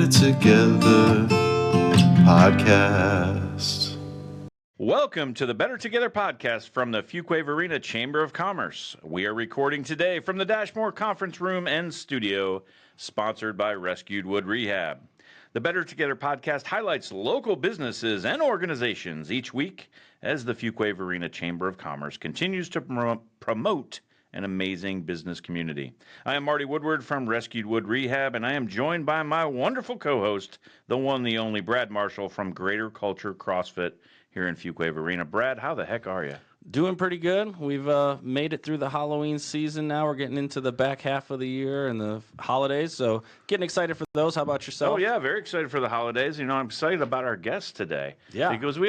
Better Together podcast. Welcome to the Better Together podcast from the Fuquay-Varina Chamber of Commerce. We are recording today from the Dashmore Conference Room and Studio, sponsored by Rescued Wood Rehab. The Better Together podcast highlights local businesses and organizations each week as the Fuquay-Varina Chamber of Commerce continues to promote an amazing business community. I am Marty Woodward from Rescued Wood Rehab, and I am joined by my wonderful co-host, the one, the only Brad Marshall from Greater Culture CrossFit here in Fuquay-Varina. Brad, how the heck are you? Doing pretty good. We've made it through the Halloween season now. We're getting into the back half of the year and the holidays, so getting excited for those. How about yourself? Oh, yeah, very excited for the holidays. You know, I'm excited about our guests today. Yeah. Because we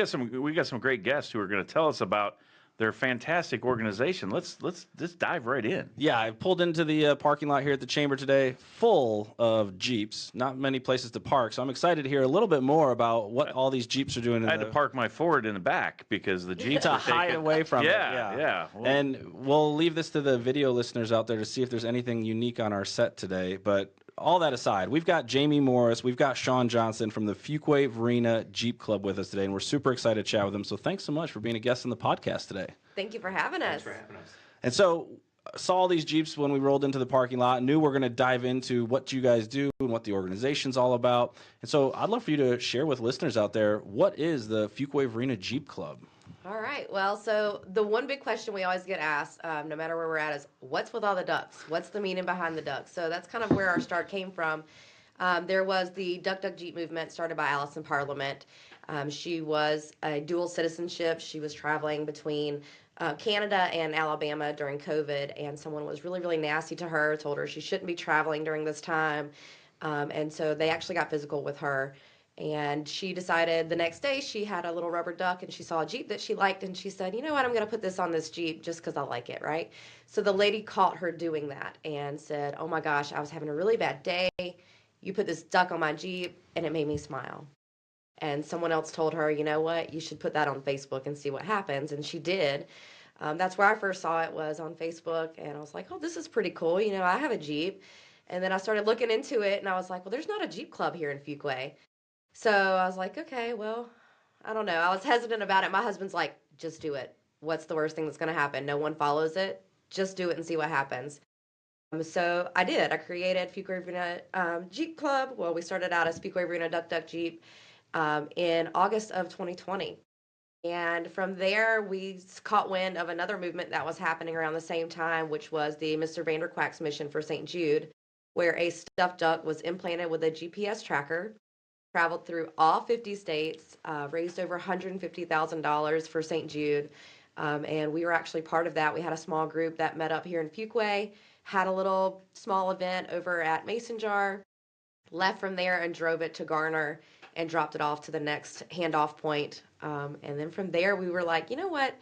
got some great guests who are going to tell us about their fantastic organization. Let's just dive right in. Yeah, I pulled into the parking lot here at the Chamber today, full of Jeeps. Not many places to park, so I'm excited to hear a little bit more about what all these Jeeps are doing. I had to park my Ford in the back because the Jeeps to are hide away from it. Yeah. And we'll leave this to the video listeners out there to see if there's anything unique on our set today. But all that aside, we've got Jamie Morris, we've got Shaun Johnson from the Fuquay-Varina Jeep Club with us today, and we're super excited to chat with them. So thanks so much for being a guest on the podcast today. Thank you for having us. Thanks for having us. And so saw all these Jeeps when we rolled into the parking lot, knew we're going to dive into what you guys do and what the organization's all about. And so I'd love for you to share with listeners out there, what is the Fuquay-Varina Jeep Club? All right. Well, so the one big question we always get asked, no matter where we're at, is what's with all the ducks? What's the meaning behind the ducks? So that's kind of where our start came from. There was the Duck Duck Jeep movement started by Allison Parliament. She was a dual citizenship. She was traveling between Canada and Alabama during COVID, and someone was really, really nasty to her, told her she shouldn't be traveling during this time. And so they actually got physical with her. And she decided the next day she had a little rubber duck and she saw a Jeep that she liked, and she said, you know what, I'm going to put this on this Jeep just because I like it, right? So the lady caught her doing that and said, oh my gosh, I was having a really bad day. You put this duck on my Jeep and it made me smile. And someone else told her, you know what, you should put that on Facebook and see what happens. And she did. That's where I first saw it, was on Facebook. And I was like, oh, this is pretty cool. You know, I have a Jeep. And then I started looking into it and I was like, well, there's not a Jeep club here in Fuquay. So I was like, okay, well, I don't know. I was hesitant about it. My husband's like, just do it. What's the worst thing that's going to happen? No one follows it. Just do it and see what happens. So I did. I created Fuquay-Varina Jeep Club. Well, we started out as Fuquay-Varina Duck Duck Jeep in August of 2020. And from there, we caught wind of another movement that was happening around the same time, which was the Mr. Vanderquack's mission for St. Jude, where a stuffed duck was implanted with a GPS tracker, traveled through all 50 states, raised over $150,000 for St. Jude. And we were actually part of that. We had a small group that met up here in Fuquay, had a little small event over at Mason Jar, left from there and drove it to Garner and dropped it off to the next handoff point. And then from there, we were like, you know what?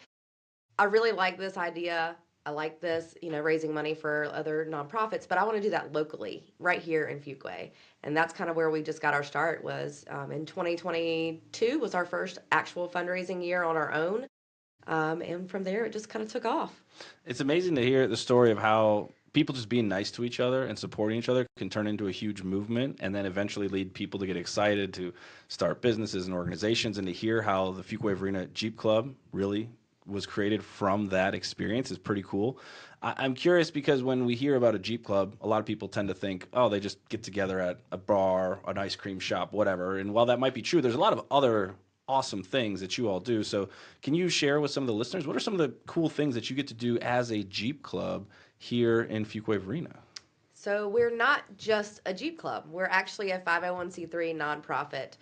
I really like this idea. I like this, you know, raising money for other nonprofits, but I want to do that locally right here in Fuquay. And that's kind of where we just got our start, was in 2022 was our first actual fundraising year on our own. And from there, it just kind of took off. It's amazing to hear the story of how people just being nice to each other and supporting each other can turn into a huge movement and then eventually lead people to get excited to start businesses and organizations, and to hear how the Fuquay-Varina Jeep Club really was created from that experience is pretty cool. I'm curious because when we hear about a Jeep Club, a lot of people tend to think, oh, they just get together at a bar, an ice cream shop, whatever. And while that might be true, there's a lot of other awesome things that you all do. So can you share with some of the listeners, what are some of the cool things that you get to do as a Jeep Club here in Fuquay-Varina? So we're not just a Jeep Club. We're actually a 501c3 nonprofit.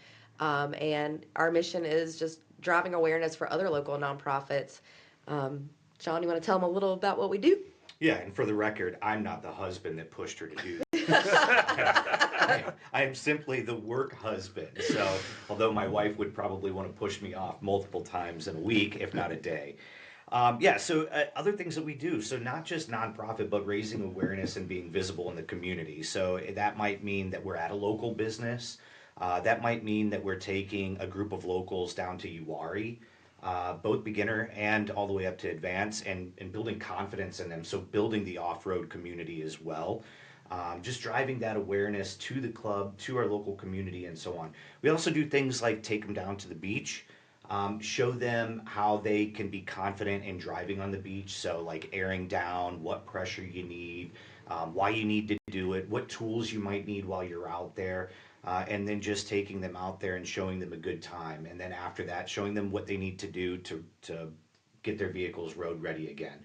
And our mission is just driving awareness for other local nonprofits. Shaun, you want to tell them a little about what we do? Yeah, and for the record, I'm not the husband that pushed her to do that. I am simply the work husband. So, although my wife would probably want to push me off multiple times in a week, if not a day. So other things that we do, so not just nonprofit, but raising awareness and being visible in the community. So that might mean that we're at a local business. That might mean that we're taking a group of locals down to Uwharrie, both beginner and all the way up to advanced, and building confidence in them. So building the off-road community as well. just driving that awareness to the club, to our local community, and so on. We also do things like take them down to the beach, show them how they can be confident in driving on the beach. So, like airing down, what pressure you need, why you need to do it, what tools you might need while you're out there, and then just taking them out there and showing them a good time. And then after that, showing them what they need to do to get their vehicles road ready again.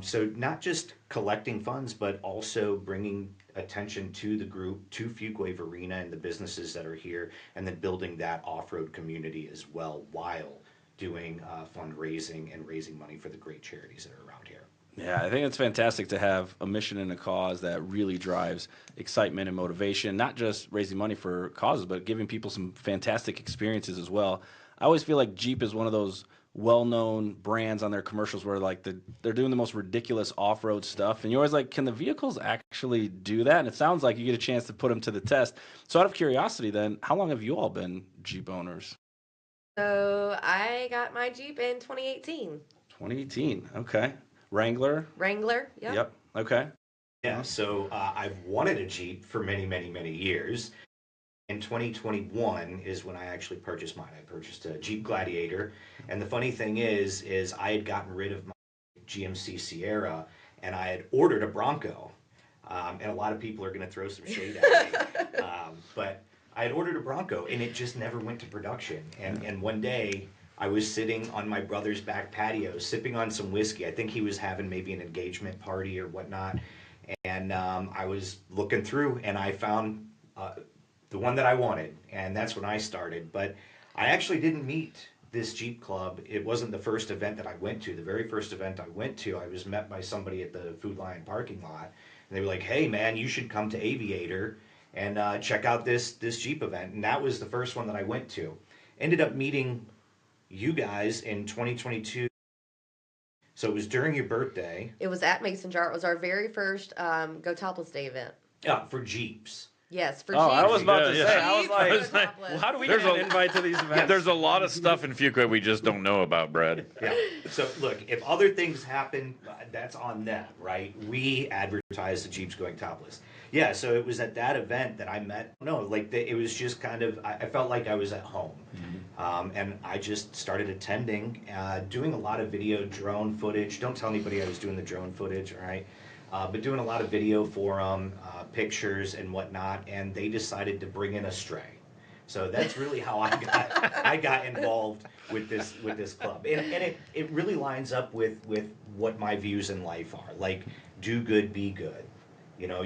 So not just collecting funds, but also bringing attention to the group, to Fuquay-Varina and the businesses that are here, and then building that off-road community as well while doing fundraising and raising money for the great charities that are around here. Yeah, I think it's fantastic to have a mission and a cause that really drives excitement and motivation, not just raising money for causes, but giving people some fantastic experiences as well. I always feel like Jeep is one of those well-known brands on their commercials where like they're doing the most ridiculous off-road stuff, and you're always like, can the vehicles actually do that? And it sounds like you get a chance to put them to the test. So out of curiosity then, how long have you all been Jeep owners? So I got my Jeep in 2018. 2018, okay. Wrangler? Wrangler, yep. Yep, okay. Yeah, so I've wanted a Jeep for many, many, many years. In 2021 is when I actually purchased mine. I purchased a Jeep Gladiator, and the funny thing is I had gotten rid of my GMC Sierra, and I had ordered a Bronco. And a lot of people are going to throw some shade at me, but I had ordered a Bronco, and it just never went to production. And one day I was sitting on my brother's back patio, sipping on some whiskey. I think he was having maybe an engagement party or whatnot, and I was looking through, and I found the one that I wanted, and that's when I started. But I actually didn't meet this Jeep Club. It wasn't the first event that I went to. The very first event I went to, I was met by somebody at the Food Lion parking lot, and they were like, "Hey man, you should come to Aviator and check out this Jeep event." And that was the first one that I went to. Ended up meeting you guys in 2022. So it was during your birthday. It was at Mason Jar. It was our very first Go Topless Day event. Yeah, for Jeeps. Yes, for Oh, Jeep. I was about to Yeah, say, yeah. I was Jeep like, Go was like, Topless. how do we There's get an a- invite to these events? There's a lot of stuff in Fuquay we just don't know about, Brad. Yeah. So look, if other things happen, that's on them, right? We advertise the Jeeps going topless. Yeah. So it was at that event that I met. No, like it was just kind of. I felt like I was at home, and I just started attending, doing a lot of video drone footage. Don't tell anybody I was doing the drone footage, all right? But doing a lot of video for them, pictures and whatnot, and they decided to bring in a Stray. So that's really how I got involved with this club, and it really lines up with what my views in life are. Like, do good, be good. You know,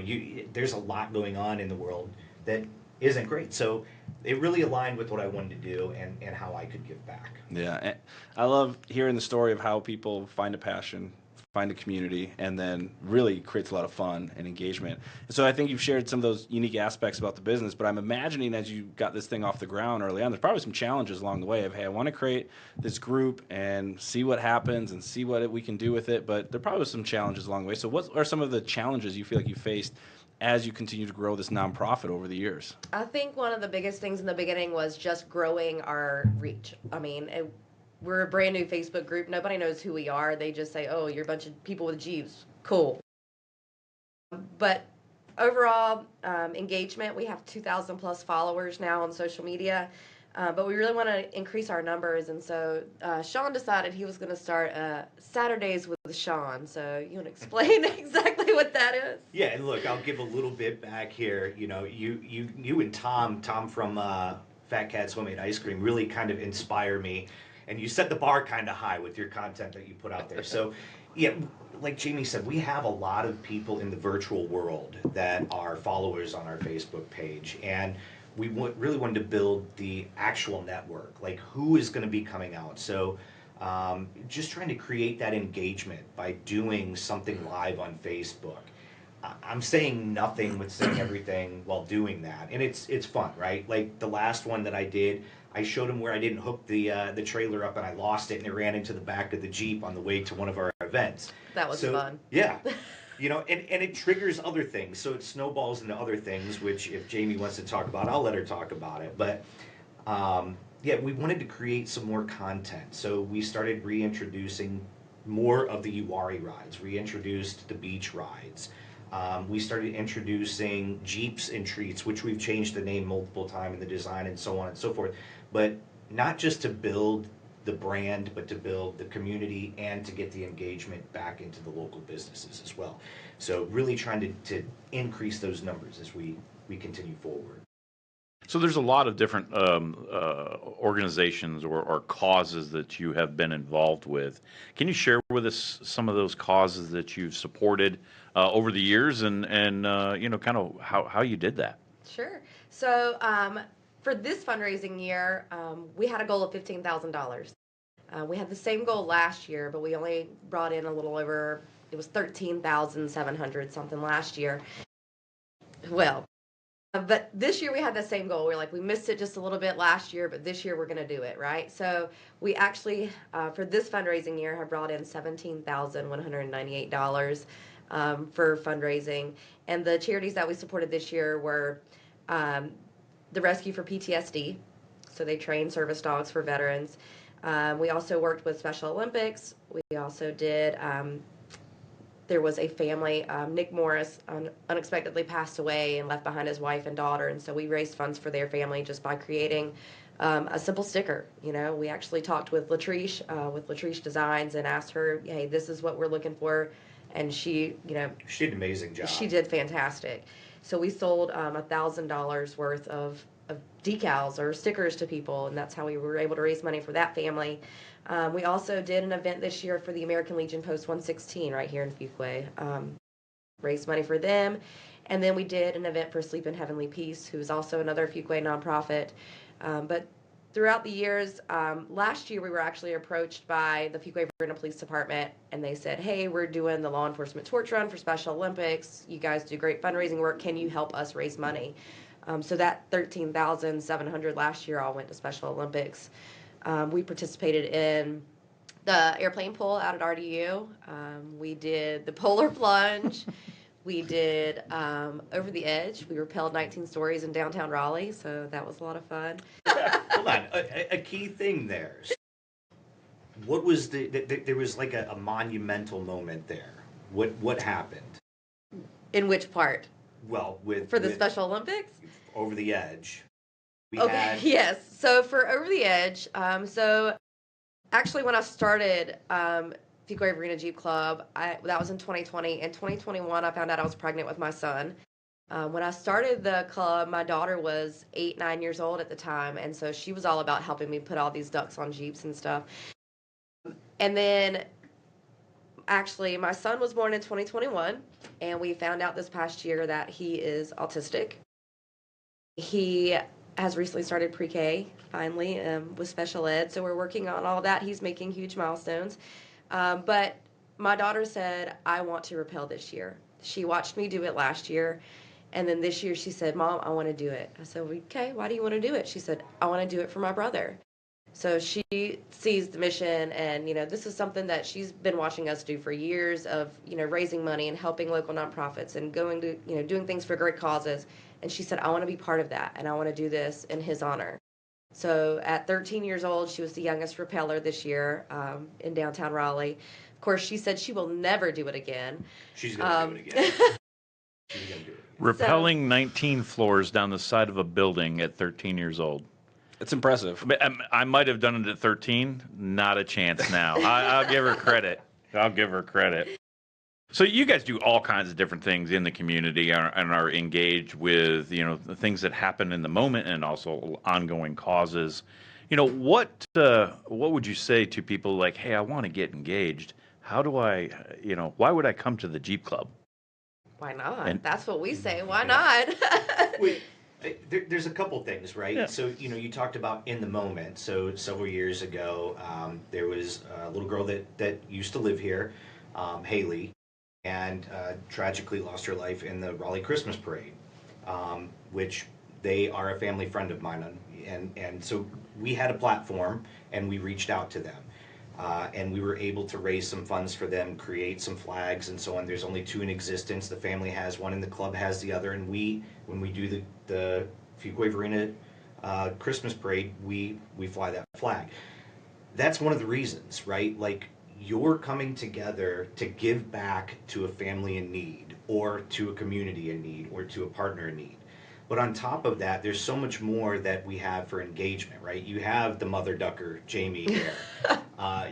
there's a lot going on in the world that isn't great. So it really aligned with what I wanted to do and how I could give back. Yeah, and I love hearing the story of how people find a passion, find a community, and then really creates a lot of fun and engagement. And so I think you've shared some of those unique aspects about the business, but I'm imagining as you got this thing off the ground early on, there's probably some challenges along the way of, hey, I want to create this group and see what happens and see what we can do with it, but there probably was some challenges along the way. So what are some of the challenges you feel like you faced as you continue to grow this nonprofit over the years? I think one of the biggest things in the beginning was just growing our reach. I mean, we're a brand new Facebook group. Nobody knows who we are. They just say, "Oh, you're a bunch of people with Jeeps. Cool." But overall engagement, we have 2,000 plus followers now on social media. But we really want to increase our numbers, and so Shaun decided he was going to start Saturdays with Shaun. So you want to explain exactly what that is? Yeah, and look, I'll give a little bit back here. You know, you and Tom from Fat Cat's Homemade Ice Cream really kind of inspire me, and you set the bar kind of high with your content that you put out there. So, yeah, like Jamie said, we have a lot of people in the virtual world that are followers on our Facebook page, and we really wanted to build the actual network, like who is going to be coming out. So just trying to create that engagement by doing something live on Facebook. I'm saying nothing with saying everything while doing that, and it's fun, right? Like the last one that I did, I showed them where I didn't hook the trailer up and I lost it, and it ran into the back of the Jeep on the way to one of our events. That was fun. Yeah. You know, and it triggers other things, so it snowballs into other things, which if Jamie wants to talk about, I'll let her talk about it. But, yeah, we wanted to create some more content, so we started reintroducing more of the Uwari rides, reintroduced the beach rides, We started introducing Jeeps and treats, which we've changed the name multiple times and the design and so on and so forth. But not just to build the brand, but to build the community and to get the engagement back into the local businesses as well. So really trying to increase those numbers as we continue forward. So there's a lot of different organizations or causes that you have been involved with. Can you share with us some of those causes that you've supported over the years, and kind of how you did that? Sure. So for this fundraising year, we had a goal of $15,000. We had the same goal last year, but we only brought in a little over, it was 13,700 something last year. Well, but this year we had the same goal. We're like, we missed it just a little bit last year, but this year we're going to do it, right? So we actually, for this fundraising year, have brought in $17,198 for fundraising. And the charities that we supported this year were the Rescue for PTSD. So they train service dogs for veterans. We also worked with Special Olympics. We also did, there was a family, Nick Morris unexpectedly passed away and left behind his wife and daughter. And so we raised funds for their family just by creating a simple sticker. We actually talked with Latrice Designs, and asked her, hey, this is what we're looking for. And she did an amazing job. She did fantastic. So we sold $1,000 worth of decals or stickers to people, and that's how we were able to raise money for that family. We also did an event this year for the American Legion Post 116 right here in Fuquay. Raised money for them. And then we did an event for Sleep in Heavenly Peace, who's also another Fuquay nonprofit. But throughout the years, last year we were actually approached by the Fuquay-Varina Police Department, and they said, hey, we're doing the Law Enforcement Torch Run for Special Olympics. You guys do great fundraising work. Can you help us raise money? So that $13,700 last year all went to Special Olympics. We participated in the airplane pull out at RDU. We did the polar plunge. We did Over the Edge. We rappelled 19 stories in downtown Raleigh, so that was a lot of fun. Hold on, a key thing there. What was there was like a monumental moment there. What happened? In which part? Well, for the Special Olympics? Over the Edge. Yes. So for Over the Edge, so actually when I started Fuquay-Varina Jeep Club, that was in 2020. In 2021, I found out I was pregnant with my son. When I started the club, my daughter was 9 years old at the time, and so she was all about helping me put all these ducks on Jeeps and stuff. And then actually my son was born in 2021, and we found out this past year that he is autistic. He has recently started pre-K, finally, with special ed, so we're working on all that. He's making huge milestones. But my daughter said, I want to rappel this year. She watched me do it last year, and then this year she said, Mom, I want to do it. I said, okay, why do you want to do it? She said, I want to do it for my brother. So she sees the mission, and, this is something that she's been watching us do for years of, raising money and helping local nonprofits and going to, doing things for great causes. And she said, I want to be part of that, and I want to do this in his honor. So at 13 years old, she was the youngest rappeller this year in downtown Raleigh. Of course, she said she will never do it again. She's going to do it again. She's going to do it again. Rappelling 19 floors down the side of a building at 13 years old. It's impressive. I might have done it at 13. Not a chance now. I'll give her credit. So you guys do all kinds of different things in the community and are engaged with, the things that happen in the moment and also ongoing causes. What would you say to people like, hey, I want to get engaged. How do I, why would I come to the Jeep Club? Why not? That's what we say. Why not? Wait, there's a couple things, right? Yeah. So, you talked about in the moment. So several years ago, there was a little girl that used to live here, Haley, and tragically lost her life in the Raleigh Christmas Parade, which they are a family friend of mine. And so we had a platform, and we reached out to them. And we were able to raise some funds for them, create some flags and so on. There's only 2 in existence. The family has one and the club has the other. And when we do the Fuquay-Varina Christmas Parade, we fly that flag. That's one of the reasons, right? Like, you're coming together to give back to a family in need. or to a community in need or to a partner in need. But on top of that, there's so much more that we have for engagement, right? You have the mother ducker, Jamie, here.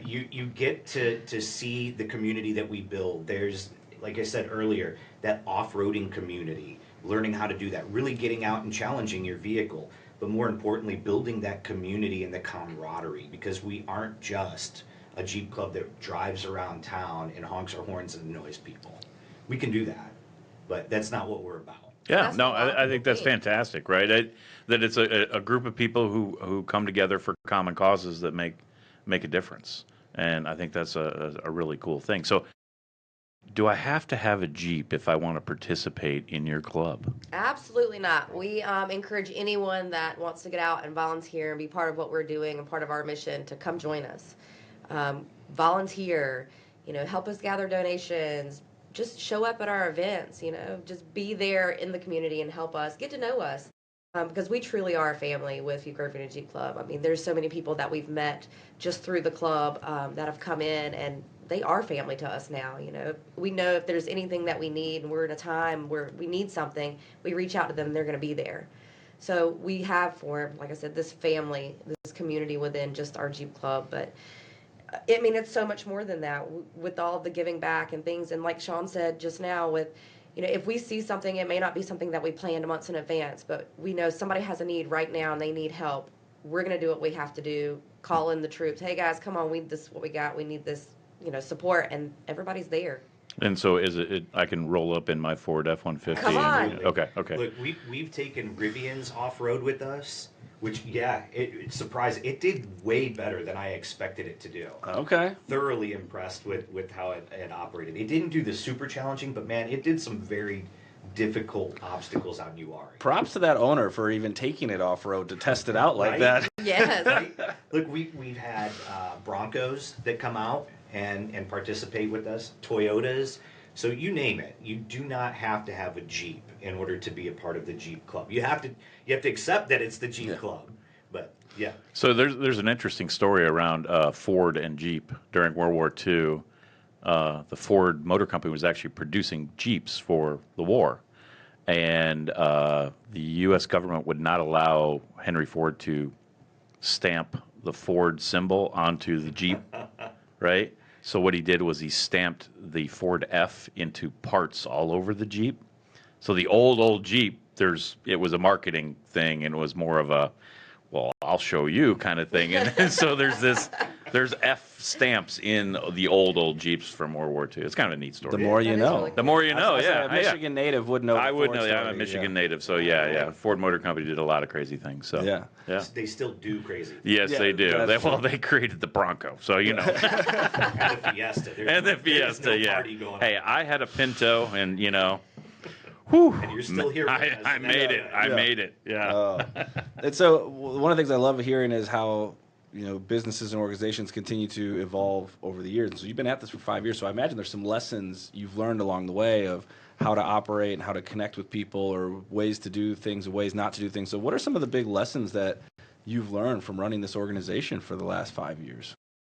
You get to see the community that we build. There's, like I said earlier, that off-roading community, learning how to do that, really getting out and challenging your vehicle. But more importantly, building that community and the camaraderie, because we aren't just a Jeep Club that drives around town and honks our horns and annoys people. We can do that, but that's not what we're about. Yeah, That's no, what a lot of I think people that's think. fantastic, right? That it's a group of people who come together for common causes that make a difference, and I think that's a really cool thing. So, do I have to have a Jeep if I want to participate in your club? Absolutely not. We encourage anyone that wants to get out and volunteer and be part of what we're doing and part of our mission to come join us. Volunteer, help us gather donations. Just show up at our events, just be there in the community and help us, get to know us. Because we truly are a family with Fuquay-Varina Jeep Club. I mean, there's so many people that we've met just through the club that have come in, and they are family to us now. We know if there's anything that we need, and we're in a time where we need something, we reach out to them, and they're going to be there. So we have formed, like I said, this family, this community within just our Jeep Club. But I mean, it's so much more than that with all the giving back and things. And like Shaun said just now, with if we see something, it may not be something that we planned months in advance, but we know somebody has a need right now and they need help. We're going to do what we have to do. Call in the troops. Hey guys, come on, this is what we got. We need this, support, and everybody's there. And so, is it? I can roll up in my Ford F-150. Come on. Okay. Look, we've taken Rivians off road with us, which it's surprising. It did way better than I expected it to do. Okay. Thoroughly impressed with how it operated. It didn't do the super challenging, but man, it did some very difficult obstacles out in UR. Props to that owner for even taking it off road to test it out like Right? that. Yes. Right? Look, we've had Broncos that come out and participate with us, Toyotas. So you name it. You do not have to have a Jeep in order to be a part of the Jeep Club. You have to accept that it's the Jeep Club. But yeah. So there's an interesting story around Ford and Jeep during World War II. The Ford Motor Company was actually producing Jeeps for the war, and the U.S. government would not allow Henry Ford to stamp the Ford symbol onto the Jeep, right? So what he did was he stamped the Ford F into parts all over the Jeep. So the old Jeep, it was a marketing thing, and it was more of a, well, I'll show you kind of thing. And so there's F stamps in the old Jeeps from World War II. It's kind of a neat story. The more you That is know. really The more you know, I was gonna yeah. say, a Michigan native would know. I the would Ford know. Yeah, I'm a story, Michigan native, so yeah. Ford Motor Company did a lot of crazy things. So Yeah. They still do crazy. yes, Yeah, they do. that's true. They created the Bronco, so And the Fiesta. and the There's Fiesta. no Yeah. party going Hey, on. I had a Pinto, and whew, And you're still here with us. I made it. I Yeah. made it. Yeah. And so one of the things I love hearing is how businesses and organizations continue to evolve over the years. And so you've been at this for 5 years, so I imagine there's some lessons you've learned along the way of how to operate and how to connect with people, or ways to do things and ways not to do things. So what are some of the big lessons that you've learned from running this organization for the last 5 years?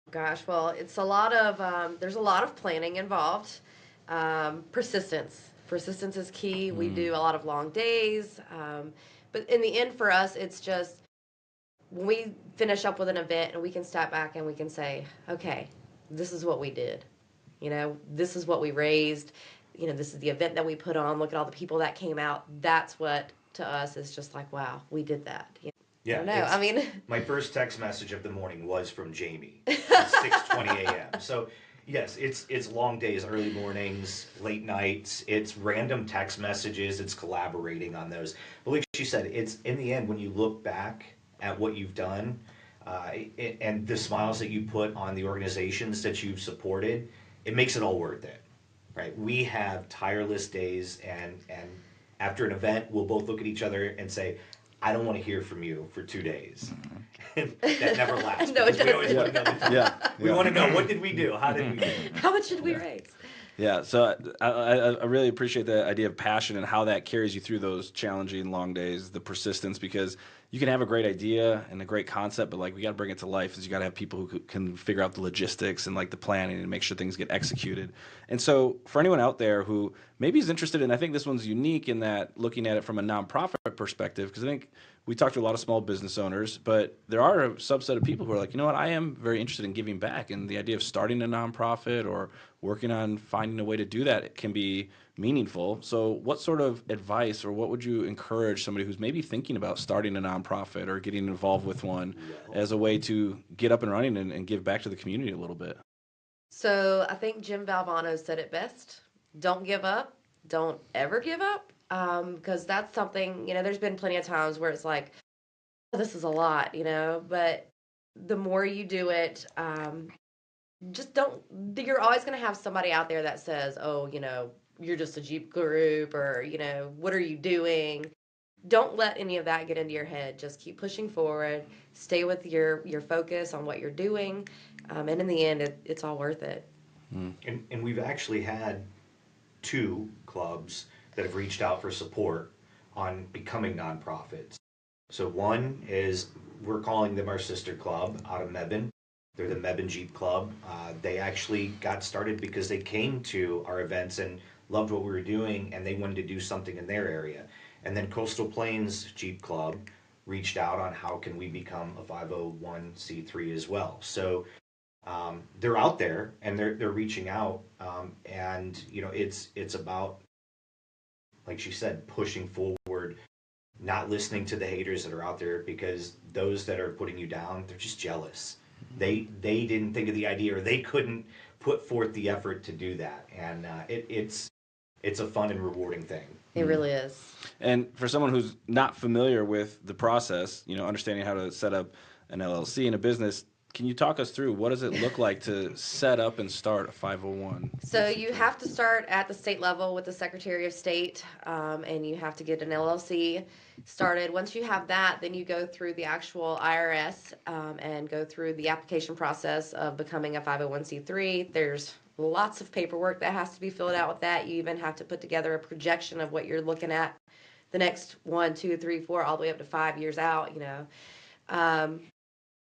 Gosh, well, it's a lot of, there's a lot of planning involved. Persistence. Persistence is key. We do a lot of long days. But in the end, for us, it's just when we finish up with an event and we can step back and we can say, okay, this is what we did. This is what we raised. This is the event that we put on. Look at all the people that came out. That's what, to us, is just like, wow, we did that. I don't know. I mean, my first text message of the morning was from Jamie at 6:20 a.m. So yes, it's long days, early mornings, late nights. It's random text messages. It's collaborating on those. But like she said, it's in the end when you look back at what you've done and the smiles that you put on the organizations that you've supported, it makes it all worth it, right? We have tireless days, and after an event, we'll both look at each other and say, I don't want to hear from you for 2 days. That never lasts. No, it because we always doesn't. want to know. Yeah. We want to know, what did we do? How did we do? how much did we raise? Yeah, so I really appreciate the idea of passion and how that carries you through those challenging long days, the persistence, because you can have a great idea and a great concept, but like we got to bring it to life. Is you got to have people who can figure out the logistics and like the planning and make sure things get executed. And so for anyone out there who maybe is interested in, I think this one's unique in that looking at it from a nonprofit perspective, because I think we talked to a lot of small business owners, but there are a subset of people who are like, you know what, I am very interested in giving back, and the idea of starting a nonprofit or working on finding a way to do that can be meaningful. So what sort of advice or what would you encourage somebody who's maybe thinking about starting a nonprofit or getting involved with one as a way to get up and running and give back to the community a little bit? So I think Jim Valvano said it best. Don't give up. Don't ever give up. Because that's something, there's been plenty of times where it's like, "Oh, this is a lot, but the more you do it, just don't, you're always going to have somebody out there that says, oh, you're just a Jeep group, or, what are you doing? Don't let any of that get into your head. Just keep pushing forward. Stay with your focus on what you're doing. And in the end, it's all worth it. And we've actually had 2 clubs that have reached out for support on becoming nonprofits. So one is, we're calling them our sister club out of Mebane. They're the Mebane Jeep Club. They actually got started because they came to our events and loved what we were doing, and they wanted to do something in their area. And then Coastal Plains Jeep Club reached out on how can we become a 501c3 as well. So they're out there and they're reaching out, and it's about, like she said, pushing forward, not listening to the haters that are out there, because those that are putting you down, they're just jealous. They didn't think of the idea, or they couldn't put forth the effort to do that, and it's a fun and rewarding thing. It really is. And for someone who's not familiar with the process, understanding how to set up an LLC and a business, can you talk us through what does it look like to set up and start a 501? So you have to start at the state level with the Secretary of State, and you have to get an LLC started. Once you have that, then you go through the actual IRS and go through the application process of becoming a 501c3. There's lots of paperwork that has to be filled out with that. You even have to put together a projection of what you're looking at the next 1, 2, 3, 4, all the way up to 5 years out,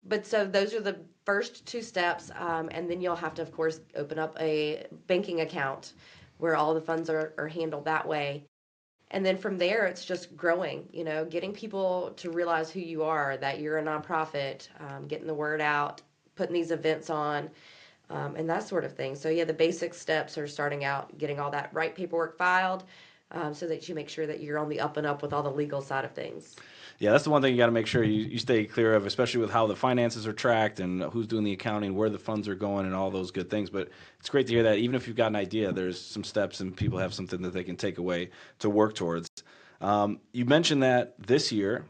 But so those are the first 2 steps, and then you'll have to, of course, open up a banking account where all the funds are handled that way. And then from there, it's just growing, getting people to realize who you are, that you're a nonprofit, getting the word out, putting these events on, and that sort of thing. So yeah, the basic steps are starting out, getting all that right paperwork filed, so that you make sure that you're on the up and up with all the legal side of things. Yeah, that's the one thing you got to make sure you stay clear of, especially with how the finances are tracked and who's doing the accounting, where the funds are going, and all those good things. But it's great to hear that even if you've got an idea, there's some steps and people have something that they can take away to work towards. You mentioned that this year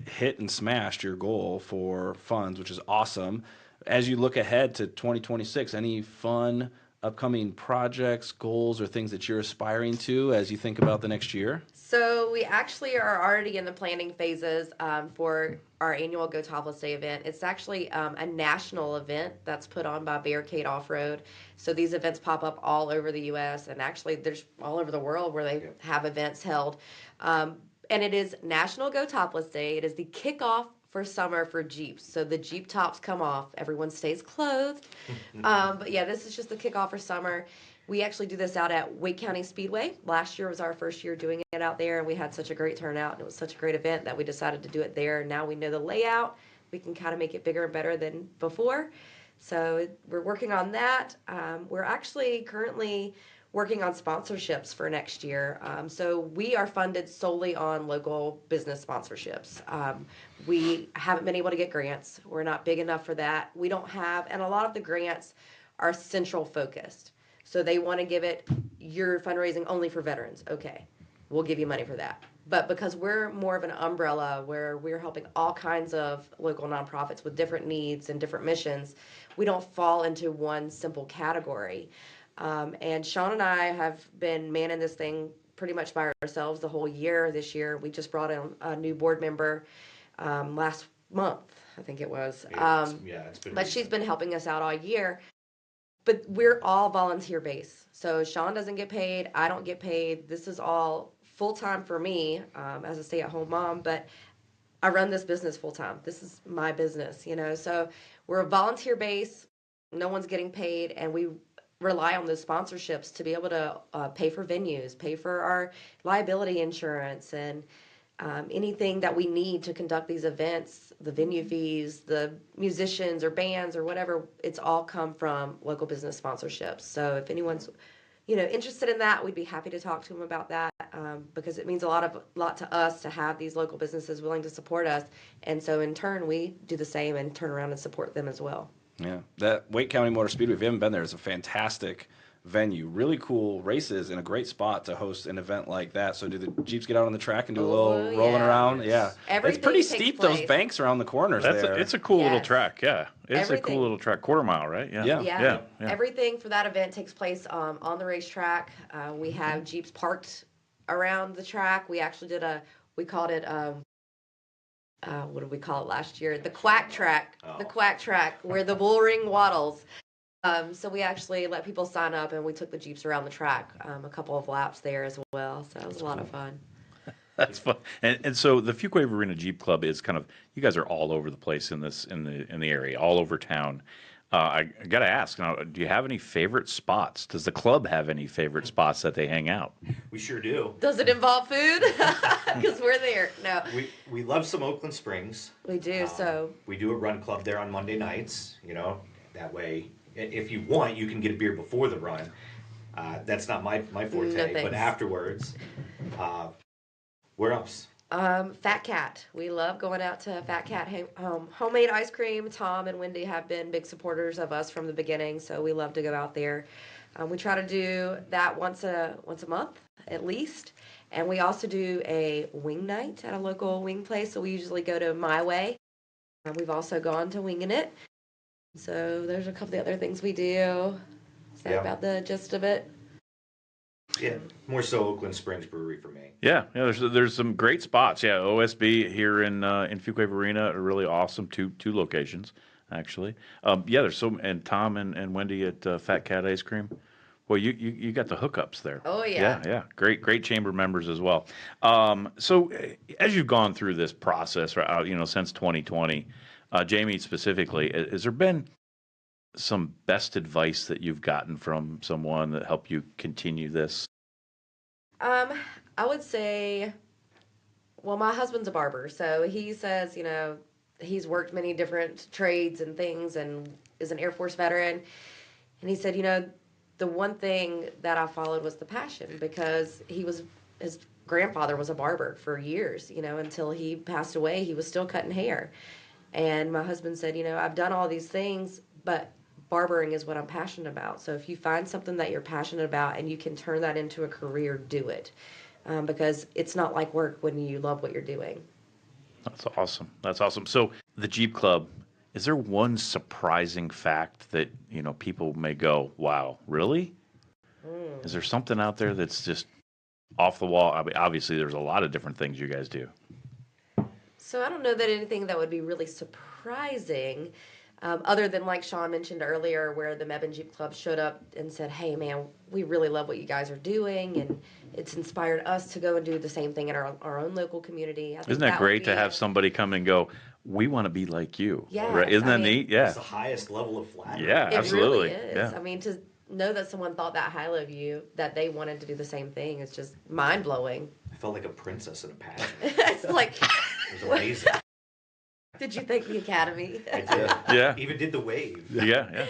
hit and smashed your goal for funds, which is awesome. As you look ahead to 2026, any fun upcoming projects, goals, or things that you're aspiring to as you think about the next year? So we actually are already in the planning phases for our annual Go Topless Day event. It's actually a national event that's put on by Barricade Off-Road. So these events pop up all over the U.S. and actually there's all over the world where they have events held. And it is National Go Topless Day. It is the kickoff for summer for Jeeps. So the Jeep tops come off. Everyone stays clothed. But yeah, this is just the kickoff for summer. We actually do this out at Wake County Speedway. Last year was our first year doing it out there, and we had such a great turnout, and it was such a great event that we decided to do it there. Now we know the layout. We can kind of make it bigger and better than before. So we're working on that. We're actually currently working on sponsorships for next year. So we are funded solely on local business sponsorships. We haven't been able to get grants. We're not big enough for that. We don't have, and a lot of the grants are central focused. So they want to give it, you're fundraising only for veterans. Okay, we'll give you money for that. But because we're more of an umbrella where we're helping all kinds of local nonprofits with different needs and different missions, we don't fall into one simple category. And Shaun and I have been manning this thing pretty much by ourselves the whole year this year. We just brought in a new board member last month, I think it was. It's been. But she's been helping us out all year. But we're all volunteer based. So Shaun doesn't get paid. I don't get paid. This is all full time for me as a stay at home mom. But I run this business full time. This is my business, So we're a volunteer base. No one's getting paid, and we rely on those sponsorships to be able to pay for venues, pay for our liability insurance, and anything that we need to conduct these events, the venue fees, the musicians or bands or whatever. It's all come from local business sponsorships. So if anyone's interested in that, we'd be happy to talk to them about that, because it means a lot to us to have these local businesses willing to support us, and so in turn we do the same and turn around and support them as well. Yeah, that Wake County Motor Speedway, if you haven't been there, is a fantastic venue. Really cool races and a great spot to host an event like that. So do the Jeeps get out on the track and do a little rolling around? Yeah. Everything it's pretty takes steep, place. those banks around the corners there. It's a cool little Yes. track. Yeah, it's a Everything. cool little track. Quarter mile, right? Yeah. Yeah. Everything for that event takes place on the racetrack. We have Jeeps parked around the track. We actually we called it, what did we call it last year? The quack track. The quack track, where the bull ring waddles. So we actually let people sign up, and we took the Jeeps around the track, a couple of laps there as well. So it was a lot of fun. That's fun. And so the Fuquay-Varina Jeep Club is kind of, you guys are all over the place in the area, all over town. I got to ask now, do you have any favorite spots? Does the club have any favorite spots that they hang out? We sure do. Does it involve food? Because we're there. No, We love some Oakland Springs. we do. So We do a run club there on Monday nights. That way, if you want, you can get a beer before the run. That's not my forte, No, but thanks. afterwards. Where else? Fat Cat. We love going out to Fat Cat homemade ice cream. Tom and Wendy have been big supporters of us from the beginning, so we love to go out there. We try to do that once a month at least, and we also do a wing night at a local wing place. So we usually go to My Way. We've also gone to Winging It. So there's a couple of other things we do. Is that about the gist of it? Yeah, more so Oakland Springs Brewery for me. Yeah. There's some great spots. Yeah, OSB here in Fuquay-Varina are really awesome. Two locations actually. There's and Tom and Wendy at Fat Cat Ice Cream. Well, you got the hookups there. Oh yeah. Yeah. Great chamber members as well. So as you've gone through this process, since 2020, Jamie specifically, has there been some best advice that you've gotten from someone that helped you continue this? I would say, well, my husband's a barber, so he says, he's worked many different trades and things and is an Air Force veteran. And he said, the one thing that I followed was the passion, because his grandfather was a barber for years, until he passed away. He was still cutting hair. And my husband said, I've done all these things, but barbering is what I'm passionate about. So if you find something that you're passionate about and you can turn that into a career, do it. Because it's not like work when you love what you're doing. That's awesome. So the Jeep Club, is there one surprising fact that, people may go, wow, really? Is there something out there that's just off the wall? I mean, obviously there's a lot of different things you guys do. So I don't know that anything that would be really surprising, other than like Shaun mentioned earlier, where the Mebane Jeep Club showed up and said, hey man, we really love what you guys are doing, and it's inspired us to go and do the same thing in our own local community. I think Isn't that great to would be have somebody come and go, we want to be like you? Yes, Right? Isn't that neat? Yeah. It's the highest level of flattery. Yeah, It absolutely. really is. Yeah. I mean, to know that someone thought that highly of you, that they wanted to do the same thing, is just mind blowing. I felt like a princess in a pageant. It's like, It was amazing. did you thank the Academy? I did. Yeah. Even did the wave. Yeah.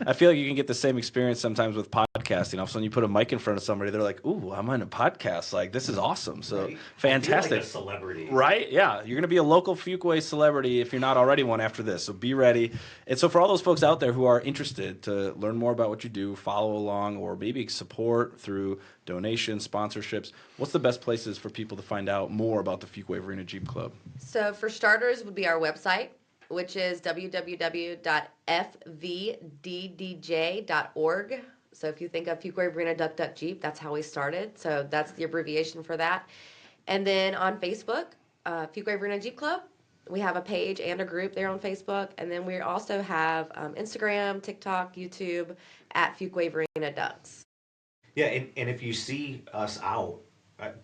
I feel like you can get the same experience sometimes with podcasting. All of a sudden, you put a mic in front of somebody, they're like, "Ooh, I'm on a podcast! Like, this is awesome!" So Right? fantastic, I feel like a celebrity. right? Yeah, you're gonna be a local Fuquay celebrity if you're not already one after this. So be ready. And so for all those folks out there who are interested to learn more about what you do, follow along, or maybe support through donations, sponsorships, what's the best places for people to find out more about the Fuquay-Varina Jeep Club? So for starters would be our website, which is www.fvddj.org. So if you think of Fuquay-Varina Duck Duck Jeep, that's how we started. So that's the abbreviation for that. And then on Facebook, Fuquay-Varina Jeep Club. We have a page and a group there on Facebook. And then we also have Instagram, TikTok, YouTube at Fuquay-Varina Ducks. Yeah, and if you see us out,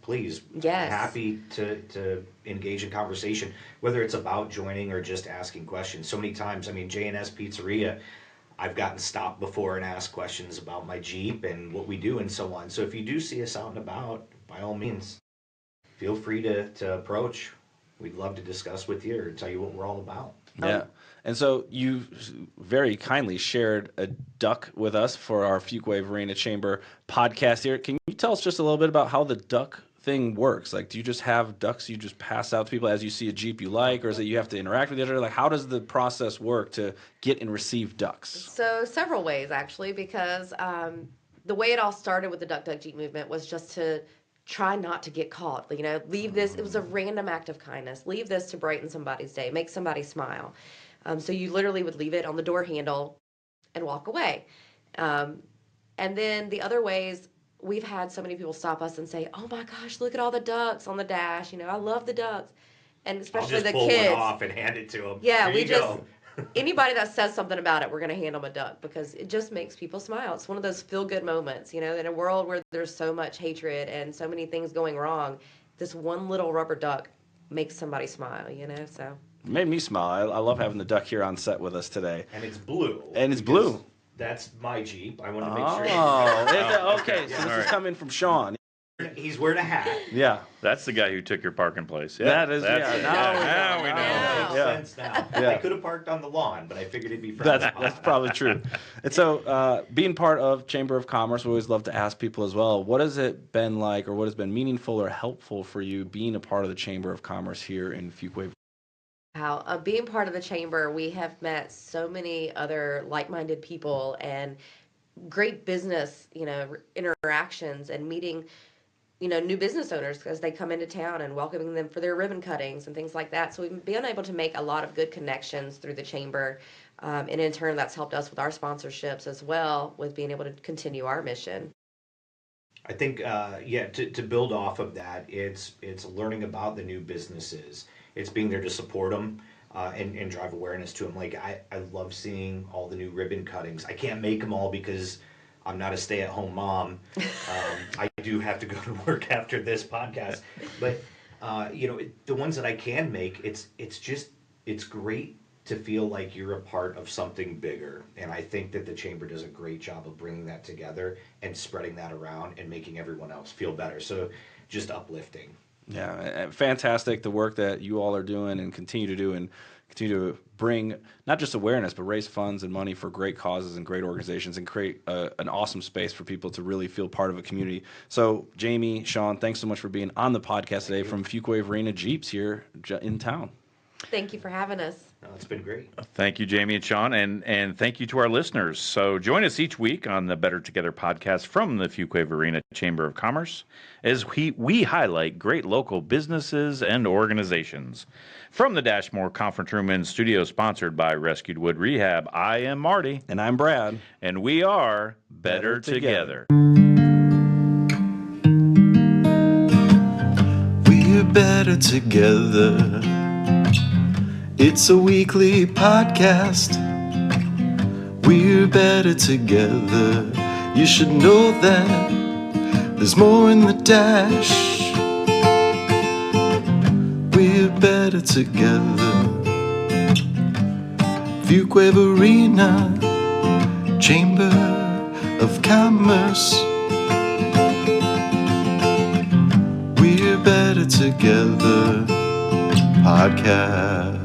Please. Yes. Happy to engage in conversation, whether it's about joining or just asking questions. So many times, I mean, J&S Pizzeria, I've gotten stopped before and asked questions about my Jeep and what we do and so on. So if you do see us out and about, by all means, feel free to approach. We'd love to discuss with you or tell you what we're all about. Yeah. And so you very kindly shared a duck with us for our Fuquay-Varina Chamber podcast here. Can you tell us just a little bit about how the duck thing works? Like, do you just have ducks you just pass out to people as you see a Jeep you like, or is it you have to interact with each other? Like, how does the process work to get and receive ducks? So several ways, actually, because the way it all started with the Duck Duck Jeep movement was just to try not to get caught. You know, leave this. It was a random act of kindness. Leave this to brighten somebody's day, make somebody smile. So you literally would leave it on the door handle and walk away. And then the other ways, we've had so many people stop us and say, "Oh my gosh, look at all the ducks on the dash. You know, I love the ducks." And especially I'll just the pull kids. one off and hand it to them. Yeah, Here we you just go. anybody that says something about it, we're going to hand them a duck because it just makes people smile. It's one of those feel-good moments, you know, in a world where there's so much hatred and so many things going wrong. This one little rubber duck makes somebody smile, you know. So It made me smile. I love having the duck here on set with us today. And it's blue. And it's because blue. That's my Jeep. I want to make Oh, sure. okay. So this All right. is coming from Shaun. He's wearing a hat. Yeah. That's the guy who took your parking place. Yeah, That is- that's yeah, it. now we know. Now we know. Yeah. Makes Yeah. sense now. Yeah. I could have parked on the lawn, but I figured it'd be frowned That's upon. probably true. And so, being part of Chamber of Commerce, we always love to ask people as well, what has it been like, or what has been meaningful or helpful for you being a part of the Chamber of Commerce here in Fuquay? how being part of the chamber, we have met so many other like-minded people and great business, you know, interactions and meeting, you know, new business owners as they come into town and welcoming them for their ribbon cuttings and things like that. So we've been able to make a lot of good connections through the chamber. And in turn, that's helped us with our sponsorships as well, with being able to continue our mission. I think, to build off of that, it's learning about the new businesses. It's being there to support them and drive awareness to them. Like, I love seeing all the new ribbon cuttings. I can't make them all because I'm not a stay-at-home mom. I do have to go to work after this podcast. But, the ones that I can make, it's great to feel like you're a part of something bigger. And I think that the chamber does a great job of bringing that together and spreading that around and making everyone else feel better. So just uplifting. Yeah, fantastic, the work that you all are doing and continue to do and continue to bring not just awareness, but raise funds and money for great causes and great organizations and create an awesome space for people to really feel part of a community. So, Jamie, Shaun, thanks so much for being on the podcast today from Fuquay-Varina Jeeps here in town. Thank you for having us. No, it's been great. Thank you, Jamie and Shaun, and thank you to our listeners. So join us each week on the Better Together podcast from the Fuquay-Varina Chamber of Commerce as we highlight great local businesses and organizations. From the Dashmore Conference Room and Studio, sponsored by Rescued Wood Rehab, I am Marty. And I'm Brad. And we are Better Together. We're better together. It's a weekly podcast. We're better together. You should know that there's more in the dash. We're better together. Fuquay-Varina Chamber of Commerce. We're better together podcast.